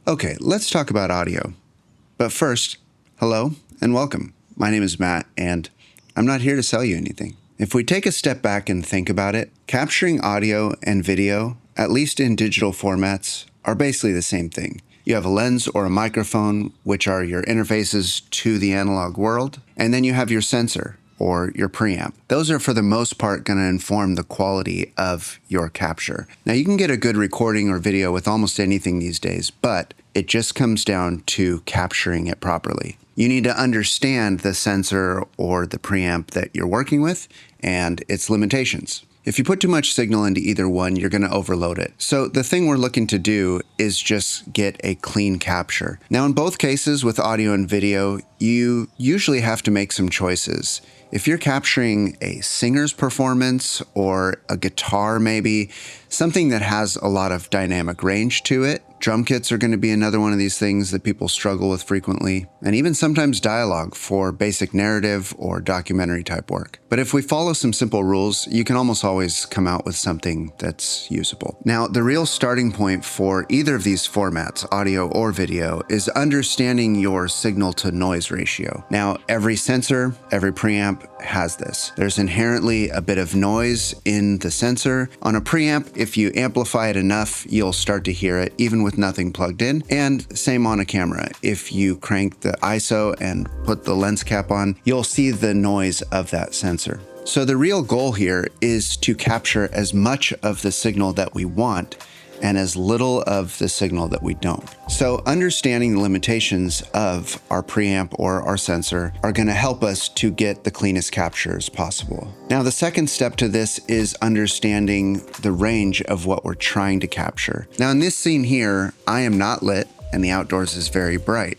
Okay, let's talk about audio. But first, hello and welcome. My name is Matt, and I'm not here to sell you anything. If we take a step back and think about it, capturing audio and video, at least in digital formats, are basically the same thing. You have a lens or a microphone, which are your interfaces to the analog world, and then you have your sensor, or your preamp. Those are for the most part going to inform the quality of your capture. Now you can get a good recording or video with almost anything these days, but it just comes down to capturing it properly. You need to understand the sensor or the preamp that you're working with and its limitations. If you put too much signal into either one, you're going to overload it. So the thing we're looking to do is just get a clean capture. Now in both cases with audio and video, you usually have to make some choices. If you're capturing a singer's performance or a guitar maybe, something that has a lot of dynamic range to it, drum kits are going to be another one of these things that people struggle with frequently, and even sometimes dialogue for basic narrative or documentary type work. But if we follow some simple rules, you can almost always come out with something that's usable. Now, the real starting point for either of these formats, audio or video, is understanding your signal to noise ratio. Now, every sensor, every preamp has this. There's inherently a bit of noise in the sensor. On a preamp, if you amplify it enough, you'll start to hear it even with nothing plugged in. And same on a camera. If you crank the ISO and put the lens cap on, you'll see the noise of that sensor. So the real goal here is to capture as much of the signal that we want and as little of the signal that we don't. So understanding the limitations of our preamp or our sensor are going to help us to get the cleanest captures possible. Now, the second step to this is understanding the range of what we're trying to capture. Now, in this scene here, I am not lit and the outdoors is very bright.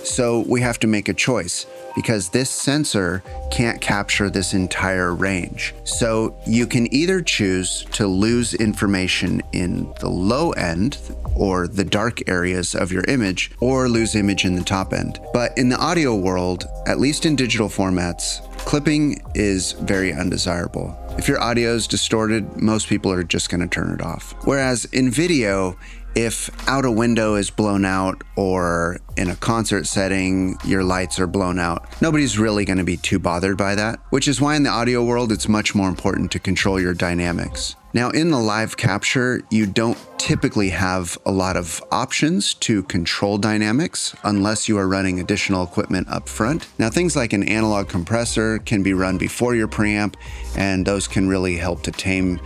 So we have to make a choice, because this sensor can't capture this entire range. So you can either choose to lose information in the low end or the dark areas of your image, or lose image in the top end. But in the audio world, at least in digital formats, clipping is very undesirable. If your audio is distorted, most people are just going to turn it off. Whereas in video, if out a window is blown out or in a concert setting, your lights are blown out, nobody's really going to be too bothered by that, which is why in the audio world, it's much more important to control your dynamics. Now, in the live capture, you don't typically have a lot of options to control dynamics unless you are running additional equipment up front. Now, things like an analog compressor can be run before your preamp, and those can really help to tame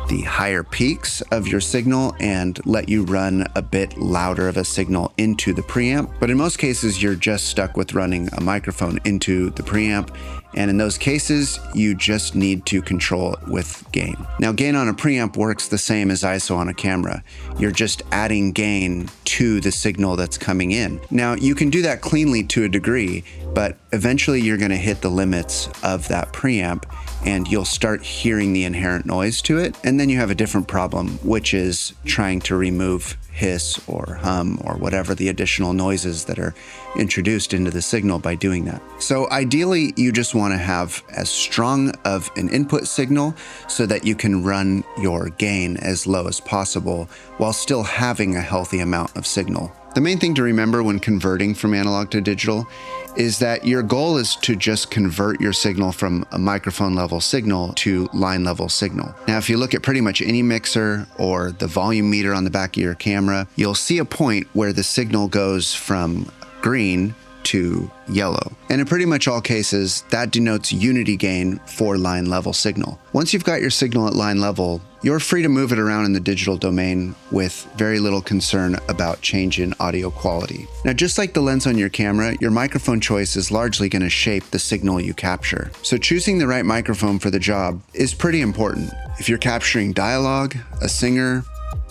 the higher peaks of your signal and let you run a bit louder of a signal into the preamp. But in most cases, you're just stuck with running a microphone into the preamp. And in those cases, you just need to control it with gain. Now, gain on a preamp works the same as ISO on a camera. You're just adding gain to the signal that's coming in. Now, you can do that cleanly to a degree, but eventually you're going to hit the limits of that preamp and you'll start hearing the inherent noise to it. And then you have a different problem, which is trying to remove hiss or hum or whatever the additional noises that are introduced into the signal by doing that. So ideally, you just want to have as strong of an input signal so that you can run your gain as low as possible while still having a healthy amount of signal. The main thing to remember when converting from analog to digital is that your goal is to just convert your signal from a microphone level signal to line level signal. Now, if you look at pretty much any mixer or the volume meter on the back of your camera, you'll see a point where the signal goes from green to yellow. And in pretty much all cases, that denotes unity gain for line level signal. Once you've got your signal at line level, you're free to move it around in the digital domain with very little concern about change in audio quality. Now, just like the lens on your camera, your microphone choice is largely going to shape the signal you capture. So choosing the right microphone for the job is pretty important. If you're capturing dialogue, a singer,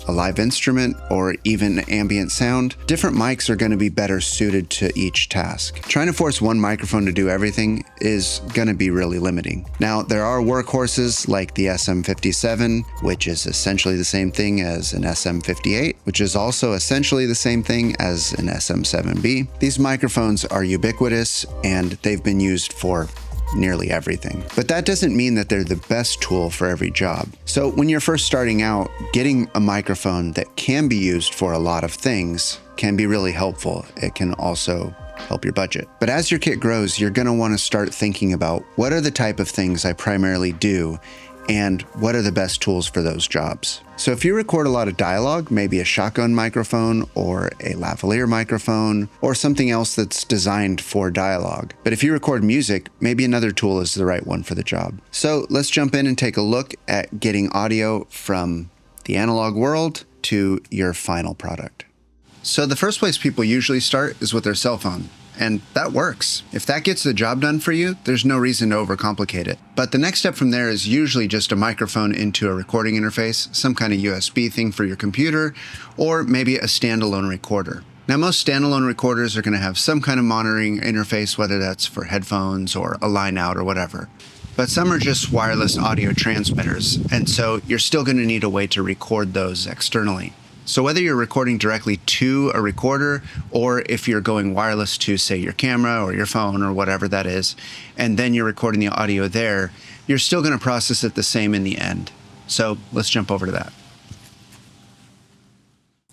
a live instrument, or even ambient sound, different mics are going to be better suited to each task. Trying to force one microphone to do everything is going to be really limiting. Now, there are workhorses like the SM57, which is essentially the same thing as an SM58, which is also essentially the same thing as an SM7B. These microphones are ubiquitous and they've been used for nearly everything. But that doesn't mean that they're the best tool for every job. So when you're first starting out, getting a microphone that can be used for a lot of things can be really helpful. It can also help your budget. But as your kit grows, you're going to want to start thinking about what are the type of things I primarily do and what are the best tools for those jobs. So if you record a lot of dialogue, maybe a shotgun microphone or a lavalier microphone or something else that's designed for dialogue. But if you record music, maybe another tool is the right one for the job. So let's jump in and take a look at getting audio from the analog world to your final product. So the first place people usually start is with their cell phone. And that works. If that gets the job done for you, there's no reason to overcomplicate it. But the next step from there is usually just a microphone into a recording interface, some kind of USB thing for your computer, or maybe a standalone recorder. Now, most standalone recorders are going to have some kind of monitoring interface, whether that's for headphones or a line out or whatever. But some are just wireless audio transmitters, and so you're still going to need a way to record those externally. So whether you're recording directly to a recorder or if you're going wireless to, say, your camera or your phone or whatever that is, and then you're recording the audio there, you're still going to process it the same in the end. So let's jump over to that.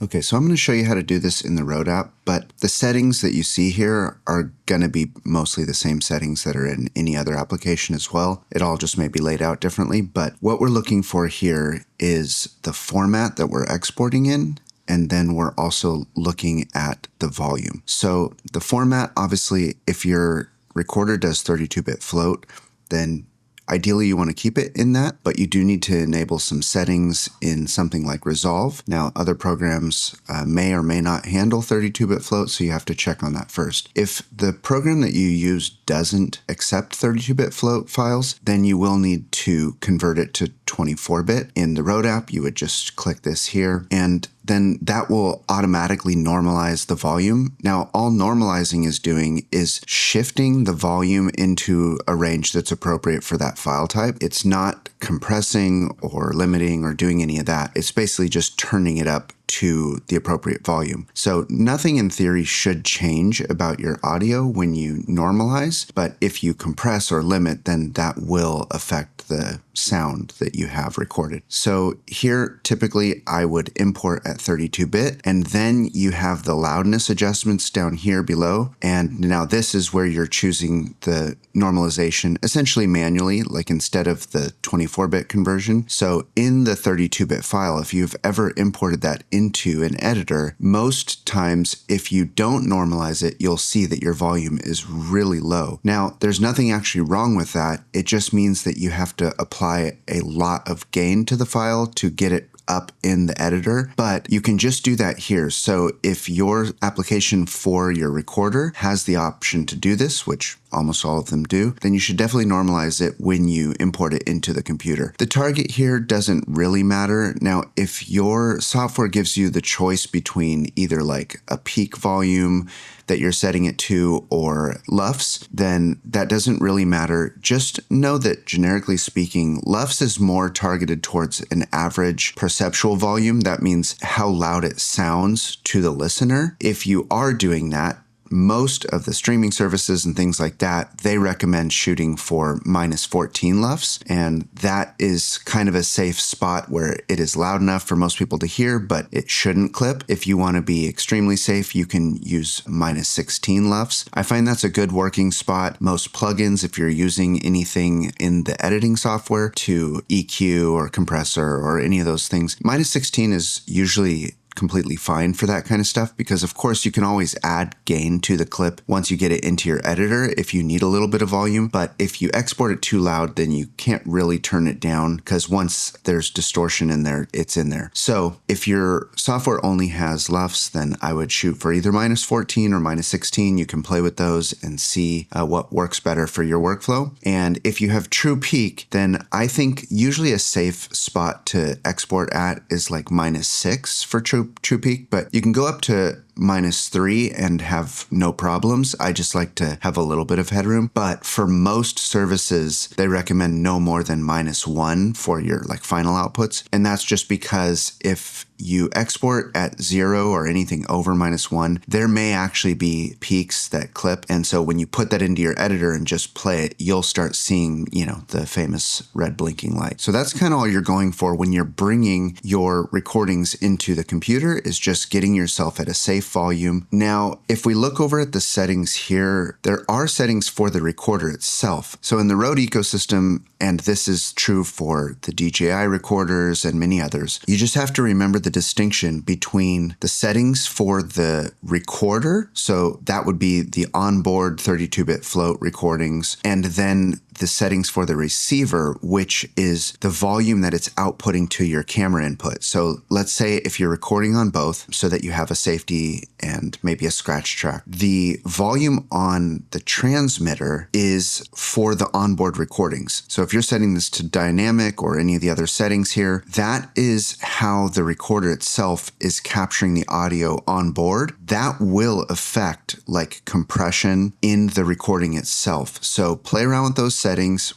Okay, so I'm going to show you how to do this in the Rode app, but the settings that you see here are going to be mostly the same settings that are in any other application as well. It all just may be laid out differently, but what we're looking for here is the format that we're exporting in, and then we're also looking at the volume. So the format, obviously, if your recorder does 32-bit float, then ideally, you want to keep it in that, but you do need to enable some settings in something like Resolve. Now, other programs may or may not handle 32-bit float, so you have to check on that first. If the program that you use doesn't accept 32-bit float files, then you will need to convert it to 24-bit. In the Rode app, you would just click this here, and then that will automatically normalize the volume. Now, all normalizing is doing is shifting the volume into a range that's appropriate for that file type. It's not compressing or limiting or doing any of that. It's basically just turning it up to the appropriate volume. So nothing in theory should change about your audio when you normalize, but if you compress or limit, then that will affect the sound that you have recorded. So here, typically I would import at 32-bit, and then you have the loudness adjustments down here below. And now this is where you're choosing the normalization essentially manually, like instead of the 24-bit conversion. So in the 32-bit file, if you've ever imported that into an editor, most times if you don't normalize it, you'll see that your volume is really low. Now, there's nothing actually wrong with that. It just means that you have to apply a lot of gain to the file to get it up in the editor, but you can just do that here. So if your application for your recorder has the option to do this, which almost all of them do, then you should definitely normalize it when you import it into the computer. The target here doesn't really matter. Now, if your software gives you the choice between either like a peak volume that you're setting it to or LUFS, then that doesn't really matter. Just know that generically speaking, LUFS is more targeted towards an average perceptual volume. That means how loud it sounds to the listener. If you are doing that, most of the streaming services and things like that, they recommend shooting for -14 LUFS, and that is kind of a safe spot where it is loud enough for most people to hear, but it shouldn't clip. If you want to be extremely safe, you can use -16 LUFS. I find that's a good working spot. Most plugins, if you're using anything in the editing software to EQ or compressor or any of those things, -16 is usually completely fine for that kind of stuff, because of course you can always add gain to the clip once you get it into your editor if you need a little bit of volume. But if you export it too loud, then you can't really turn it down, because once there's distortion in there, it's in there. So if your software only has LUFS, then I would shoot for either -14 or -16. You can play with those and see what works better for your workflow. And if you have true peak, then I think usually a safe spot to export at is like -6 for true peak, but you can go up to -3 and have no problems. I just like to have a little bit of headroom. But for most services, they recommend no more than -1 for your like final outputs. And that's just because if you export at 0 or anything over -1, there may actually be peaks that clip. And so when you put that into your editor and just play it, you'll start seeing, the famous red blinking light. So that's kind of all you're going for when you're bringing your recordings into the computer, is just getting yourself at a safe volume. Now, if we look over at the settings here, there are settings for the recorder itself. So in the Rode ecosystem, and this is true for the DJI recorders and many others, you just have to remember the distinction between the settings for the recorder, so that would be the onboard 32-bit float recordings, and then the settings for the receiver, which is the volume that it's outputting to your camera input. So let's say if you're recording on both so that you have a safety and maybe a scratch track, the volume on the transmitter is for the onboard recordings. So if you're setting this to dynamic or any of the other settings here, that is how the recorder itself is capturing the audio on board. That will affect like compression in the recording itself. So play around with those settings.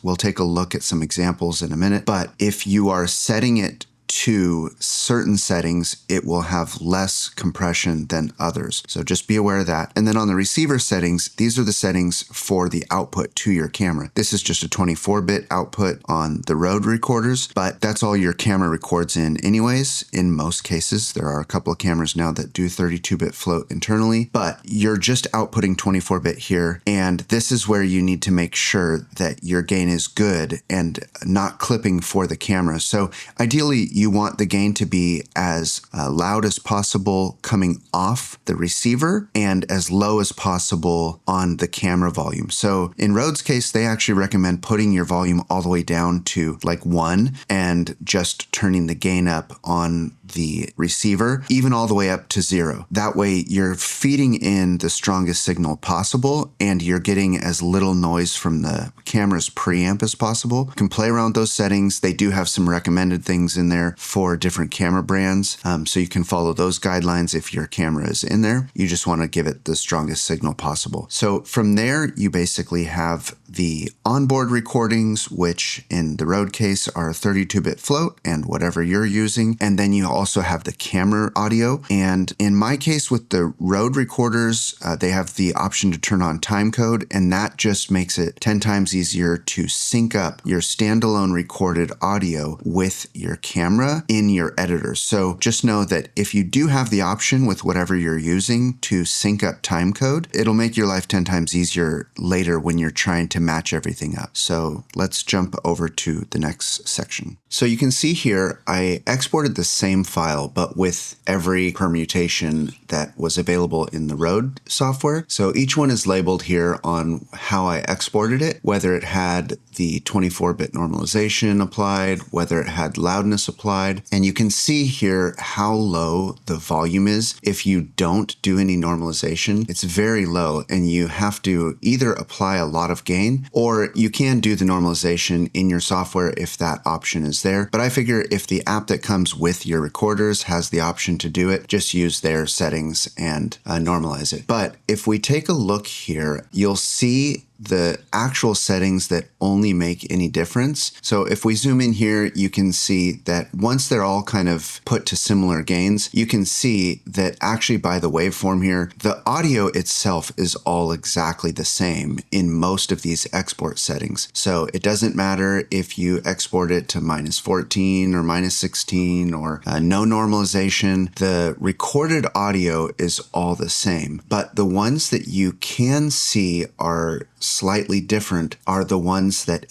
We'll take a look at some examples in a minute, but if you are setting it to certain settings, it will have less compression than others. So just be aware of that. And then on the receiver settings, these are the settings for the output to your camera. This is just a 24-bit output on the Rode recorders, but that's all your camera records in anyways. In most cases, there are a couple of cameras now that do 32-bit float internally, but you're just outputting 24-bit here. And this is where you need to make sure that your gain is good and not clipping for the camera. So ideally, you want the gain to be as loud as possible coming off the receiver and as low as possible on the camera volume. So in Rode's case, they actually recommend putting your volume all the way down to like 1 and just turning the gain up on the receiver, even all the way up to 0. That way you're feeding in the strongest signal possible and you're getting as little noise from the camera's preamp as possible. You can play around with those settings. They do have some recommended things in there for different camera brands. So you can follow those guidelines if your camera is in there. You just want to give it the strongest signal possible. So from there, you basically have the onboard recordings, which in the Rode case are 32-bit float and whatever you're using. And then you also have the camera audio. And in my case with the Rode recorders, they have the option to turn on timecode, and that just makes it 10 times easier to sync up your standalone recorded audio with your camera in your editor. So just know that if you do have the option with whatever you're using to sync up timecode, it'll make your life 10 times easier later when you're trying to match everything up. So let's jump over to the next section. So you can see here, I exported the same file, but with every permutation that was available in the Rode software. So each one is labeled here on how I exported it, whether it had the 24-bit normalization applied, whether it had loudness applied. And you can see here how low the volume is. If you don't do any normalization, it's very low, and you have to either apply a lot of gain, or you can do the normalization in your software if that option is there. But I figure if the app that comes with your recorders has the option to do it, just use their settings and normalize it. But if we take a look here, you'll see the actual settings that only make any difference. So if we zoom in here, you can see that once they're all kind of put to similar gains, you can see that actually by the waveform here, the audio itself is all exactly the same in most of these export settings. So it doesn't matter if you export it to -14 or -16 or no normalization, the recorded audio is all the same. But the ones that you can see are slightly different are the ones that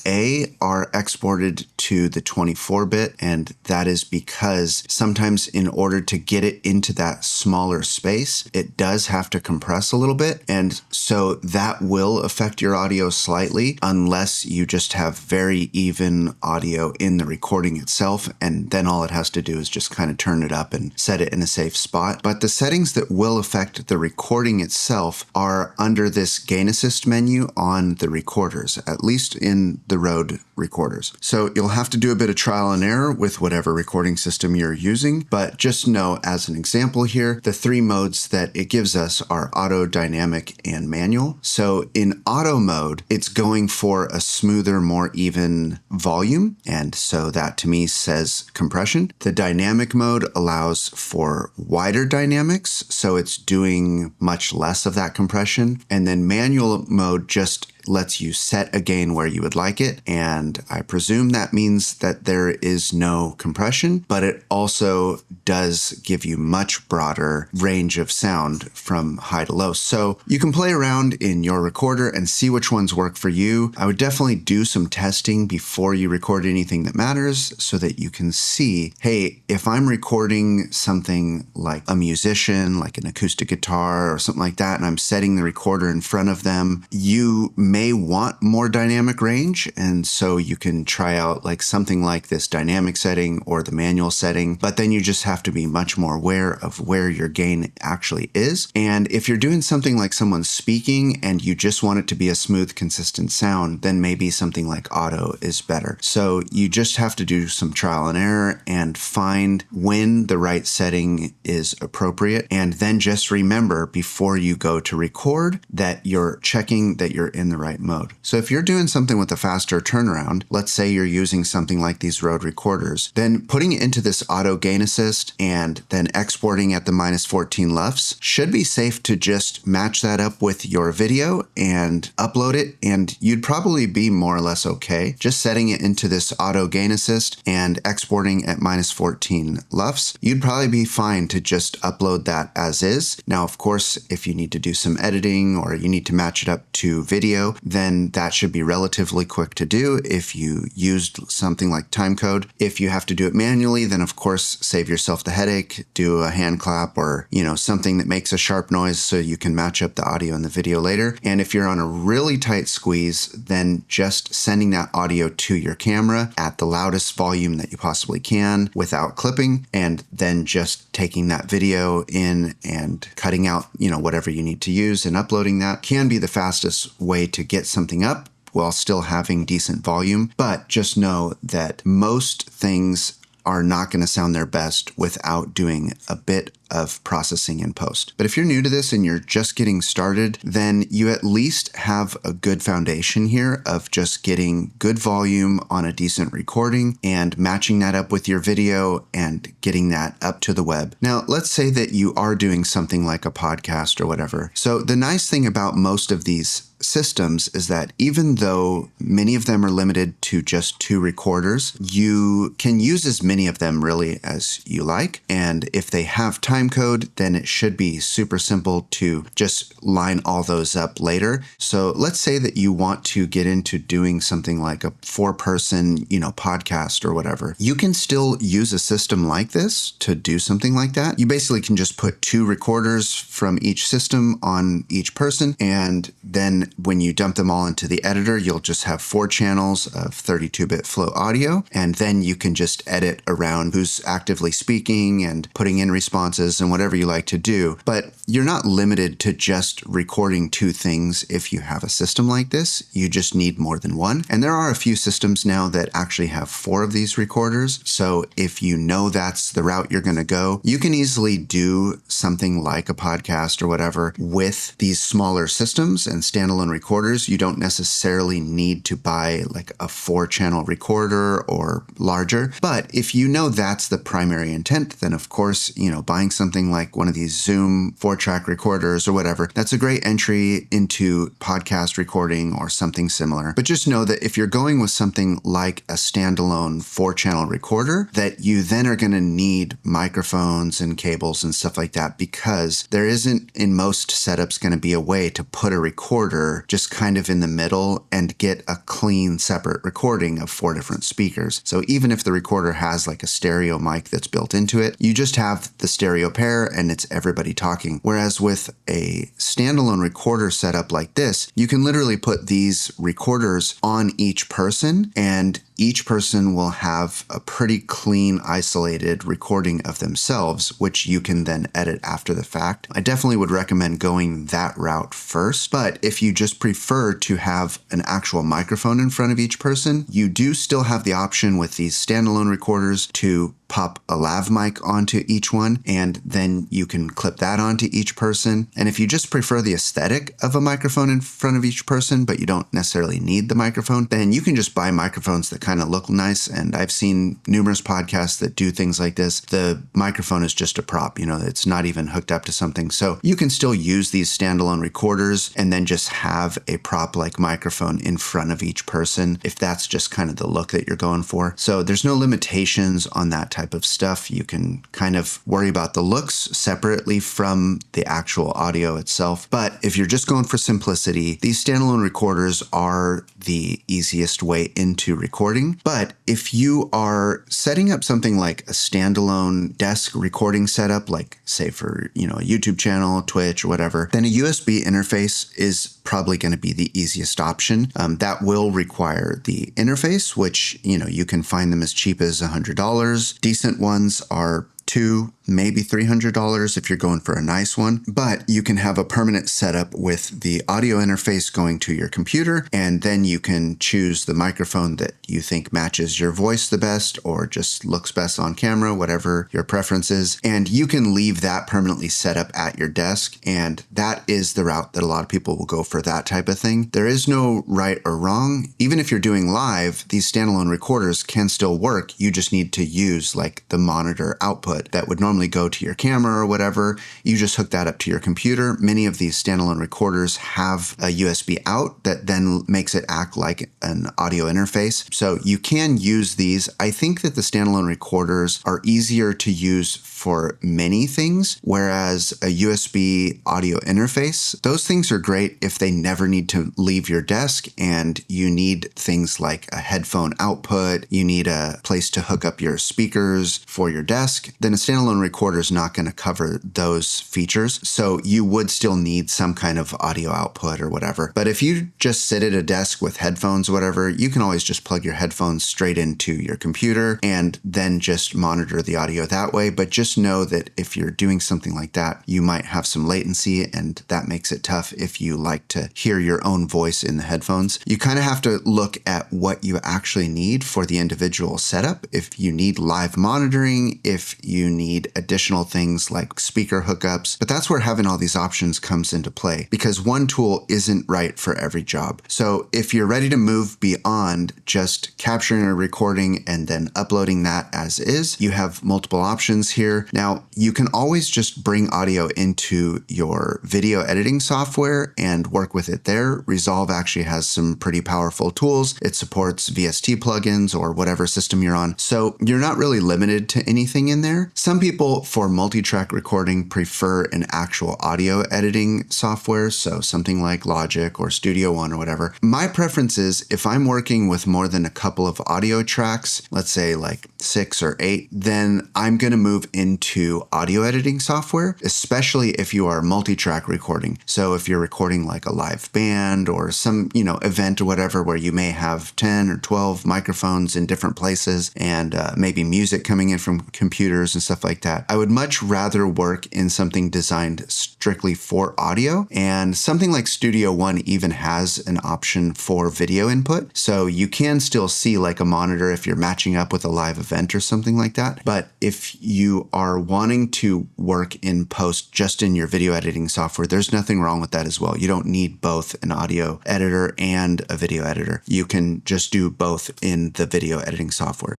are exported to the 24-bit, and that is because sometimes in order to get it into that smaller space, it does have to compress a little bit, and so that will affect your audio slightly unless you just have very even audio in the recording itself, and then all it has to do is just kind of turn it up and set it in a safe spot. But the settings that will affect the recording itself are under this gain assist menu on the recorders, at least in the Rode recorders. So you'll have to do a bit of trial and error with whatever recording system you're using, but just know as an example here, the 3 modes that it gives us are auto, dynamic, and manual. So in auto mode, it's going for a smoother, more even volume, and so that to me says compression. The dynamic mode allows for wider dynamics, so it's doing much less of that compression, and then manual mode just lets you set a gain where you would like it. And I presume that means that there is no compression, but it also does give you much broader range of sound from high to low. So you can play around in your recorder and see which ones work for you. I would definitely do some testing before you record anything that matters so that you can see, hey, if I'm recording something like a musician, like an acoustic guitar or something like that, and I'm setting the recorder in front of them, you may want more dynamic range. And so you can try out like something like this dynamic setting or the manual setting, but then you just have to be much more aware of where your gain actually is. And if you're doing something like someone's speaking and you just want it to be a smooth, consistent sound, then maybe something like auto is better. So you just have to do some trial and error and find when the right setting is appropriate. And then just remember before you go to record that you're checking that you're in the right mode. So if you're doing something with a faster turnaround, let's say you're using something like these Rode recorders, then putting it into this auto gain assist and then exporting at the -14 LUFS should be safe to just match that up with your video and upload it. And you'd probably be more or less okay. Just setting it into this auto gain assist and exporting at -14 LUFS, you'd probably be fine to just upload that as is. Now, of course, if you need to do some editing or you need to match it up to video, then that should be relatively quick to do if you used something like timecode. If you have to do it manually, then of course, save yourself the headache, do a hand clap or, something that makes a sharp noise so you can match up the audio and the video later. And if you're on a really tight squeeze, then just sending that audio to your camera at the loudest volume that you possibly can without clipping, and then just taking that video in and cutting out, whatever you need to use and uploading that can be the fastest way to get something up while still having decent volume. But just know that most things are not going to sound their best without doing a bit of processing in post. But if you're new to this and you're just getting started, then you at least have a good foundation here of just getting good volume on a decent recording and matching that up with your video and getting that up to the web. Now, let's say that you are doing something like a podcast or whatever. So the nice thing about most of these systems is that even though many of them are limited to just 2 recorders, you can use as many of them really as you like. And if they have time code, then it should be super simple to just line all those up later. So let's say that you want to get into doing something like a 4-person, podcast or whatever. You can still use a system like this to do something like that. You basically can just put 2 recorders from each system on each person, and then when you dump them all into the editor, you'll just have 4 channels of 32-bit flow audio, and then you can just edit around who's actively speaking and putting in responses and whatever you like to do. But you're not limited to just recording 2 things if you have a system like this. You just need more than one. And there are a few systems now that actually have 4 of these recorders. So if you know that's the route you're going to go, you can easily do something like a podcast or whatever with these smaller systems and standalone recorders. You don't necessarily need to buy like a 4-channel recorder or larger. But if you know that's the primary intent, then of course, buying something like one of these Zoom 4-track recorders or whatever, that's a great entry into podcast recording or something similar. But just know that if you're going with something like a standalone 4-channel recorder, that you then are going to need microphones and cables and stuff like that, because there isn't in most setups going to be a way to put a recorder just kind of in the middle and get a clean separate recording of 4 different speakers. So even if the recorder has like a stereo mic that's built into it, you just have the stereo pair and it's everybody talking. Whereas with a standalone recorder setup like this, you can literally put these recorders on each person, and each person will have a pretty clean, isolated recording of themselves, which you can then edit after the fact. I definitely would recommend going that route first, but if you just prefer to have an actual microphone in front of each person, you do still have the option with these standalone recorders to pop a lav mic onto each one, and then you can clip that onto each person. And if you just prefer the aesthetic of a microphone in front of each person, but you don't necessarily need the microphone, then you can just buy microphones that kind of look nice. And I've seen numerous podcasts that do things like this. The microphone is just a prop, it's not even hooked up to something. So you can still use these standalone recorders and then just have a prop like microphone in front of each person if that's just kind of the look that you're going for. So there's no limitations on that type of stuff. You can kind of worry about the looks separately from the actual audio itself. But if you're just going for simplicity, these standalone recorders are the easiest way into recording. But if you are setting up something like a standalone desk recording setup, like say for, a YouTube channel, Twitch, or whatever, then a USB interface is probably going to be the easiest option. That will require the interface, which, you can find them as cheap as $100. Decent ones are $200, maybe $300 if you're going for a nice one. But you can have a permanent setup with the audio interface going to your computer, and then you can choose the microphone that you think matches your voice the best or just looks best on camera, whatever your preference is. And you can leave that permanently set up at your desk, and that is the route that a lot of people will go for that type of thing. There is no right or wrong. Even if you're doing live, these standalone recorders can still work. You just need to use like the monitor output that would normally go to your camera or whatever. You just hook that up to your computer. Many of these standalone recorders have a USB out that then makes it act like an audio interface. So you can use these. I think that the standalone recorders are easier to use for many things, whereas a USB audio interface, those things are great if they never need to leave your desk and you need things like a headphone output, you need a place to hook up your speakers for your desk. Then a standalone recorder is not going to cover those features. So you would still need some kind of audio output or whatever. But if you just sit at a desk with headphones or whatever, you can always just plug your headphones straight into your computer and then just monitor the audio that way. But just know that if you're doing something like that, you might have some latency, and that makes it tough if you like to hear your own voice in the headphones. You kind of have to look at what you actually need for the individual setup. If you need live monitoring, if you need additional things like speaker hookups, but that's where having all these options comes into play, because one tool isn't right for every job. So if you're ready to move beyond just capturing a recording and then uploading that as is, you have multiple options here. Now, you can always just bring audio into your video editing software and work with it there. Resolve actually has some pretty powerful tools. It supports VST plugins or whatever system you're on. So you're not really limited to anything in there. Some people for multi-track recording prefer an actual audio editing software, so something like Logic or Studio One or whatever. My preference is if I'm working with more than a couple of audio tracks, let's say like 6 or 8, then I'm going to move into audio editing software, especially if you are multi-track recording. So if you're recording like a live band or some, event or whatever where you may have 10 or 12 microphones in different places and maybe music coming in from computers and stuff like that, I would much rather work in something designed strictly for audio. And something like Studio One even has an option for video input. So you can still see like a monitor if you're matching up with a live event or something like that. But if you are wanting to work in post just in your video editing software, there's nothing wrong with that as well. You don't need both an audio editor and a video editor. You can just do both in the video editing software.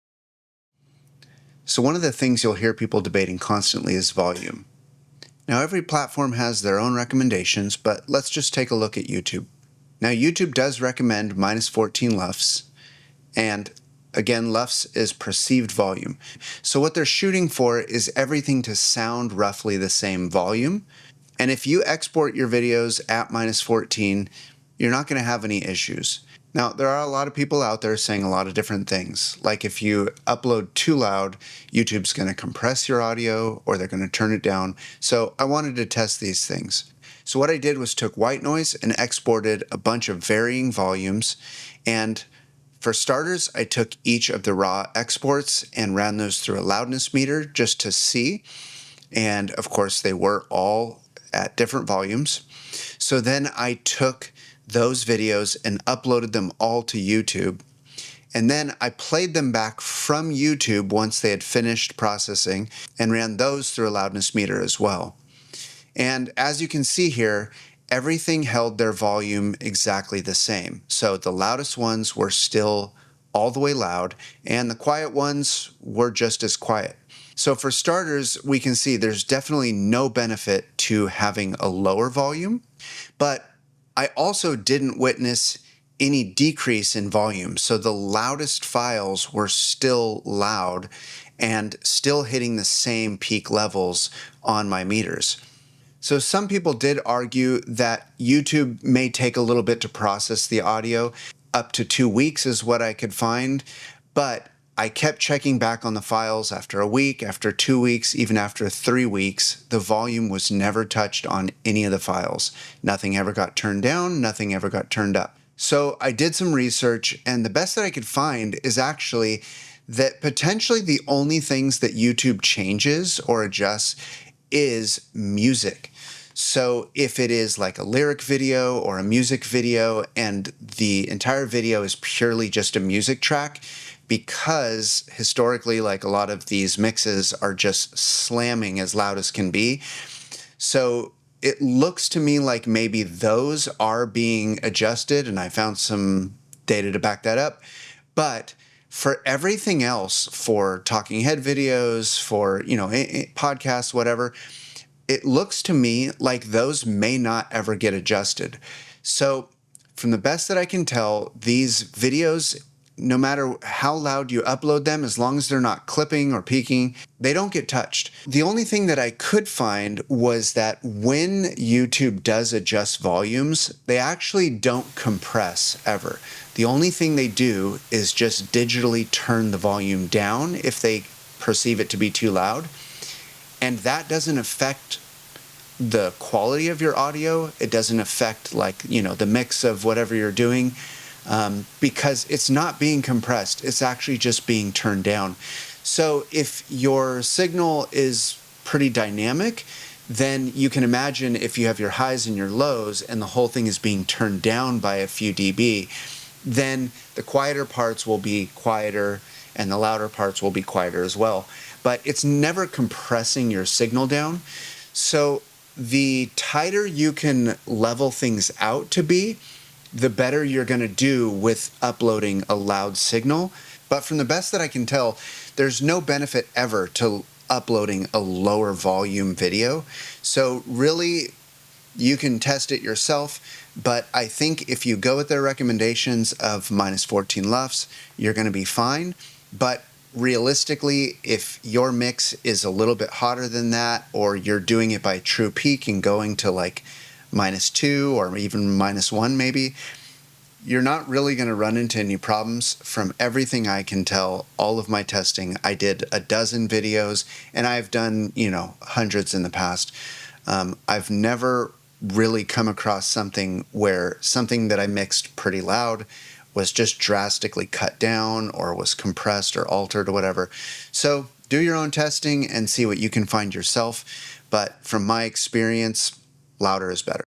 So one of the things you'll hear people debating constantly is volume. Now, every platform has their own recommendations, but let's just take a look at YouTube. Now, YouTube does recommend -14 LUFS, and again, LUFS is perceived volume. So what they're shooting for is everything to sound roughly the same volume. And if you export your videos at -14, you're not going to have any issues. Now, there are a lot of people out there saying a lot of different things. Like if you upload too loud, YouTube's going to compress your audio or they're going to turn it down. So I wanted to test these things. So what I did was took white noise and exported a bunch of varying volumes. And for starters, I took each of the raw exports and ran those through a loudness meter just to see. And of course, they were all at different volumes. So then I took those videos and uploaded them all to YouTube. And then I played them back from YouTube once they had finished processing and ran those through a loudness meter as well. And as you can see here, everything held their volume exactly the same. So the loudest ones were still all the way loud, and the quiet ones were just as quiet. So for starters, we can see there's definitely no benefit to having a lower volume, but I also didn't witness any decrease in volume. So the loudest files were still loud and still hitting the same peak levels on my meters. So some people did argue that YouTube may take a little bit to process the audio. Up to 2 weeks is what I could find, but I kept checking back on the files after a week, after 2 weeks, even after 3 weeks. The volume was never touched on any of the files. Nothing ever got turned down, nothing ever got turned up. So I did some research, and the best that I could find is actually that potentially the only things that YouTube changes or adjusts is music. So if it is like a lyric video or a music video and the entire video is purely just a music track, because historically, like a lot of these mixes are just slamming as loud as can be. So it looks to me like maybe those are being adjusted, and I found some data to back that up. But for everything else, for talking head videos, for, podcasts, whatever, it looks to me like those may not ever get adjusted. So from the best that I can tell, these videos, no matter how loud you upload them, as long as they're not clipping or peaking, they don't get touched. The only thing that I could find was that when YouTube does adjust volumes, they actually don't compress ever. The only thing they do is just digitally turn the volume down if they perceive it to be too loud. And that doesn't affect the quality of your audio. It doesn't affect the mix of whatever you're doing because it's not being compressed. It's actually just being turned down. So if your signal is pretty dynamic, then you can imagine if you have your highs and your lows and the whole thing is being turned down by a few dB, then the quieter parts will be quieter and the louder parts will be quieter as well. But it's never compressing your signal down. So the tighter you can level things out to be, the better you're going to do with uploading a loud signal. But from the best that I can tell, there's no benefit ever to uploading a lower volume video. So really, you can test it yourself, but I think if you go with their recommendations of -14 LUFS, you're going to be fine. But realistically, if your mix is a little bit hotter than that, or you're doing it by true peak and going to like -2 or even -1 maybe, you're not really going to run into any problems. From everything I can tell, all of my testing, I did a dozen videos and I've done, hundreds in the past. I've never really come across something where something that I mixed pretty loud was just drastically cut down or was compressed or altered or whatever. So do your own testing and see what you can find yourself. But from my experience, louder is better.